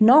9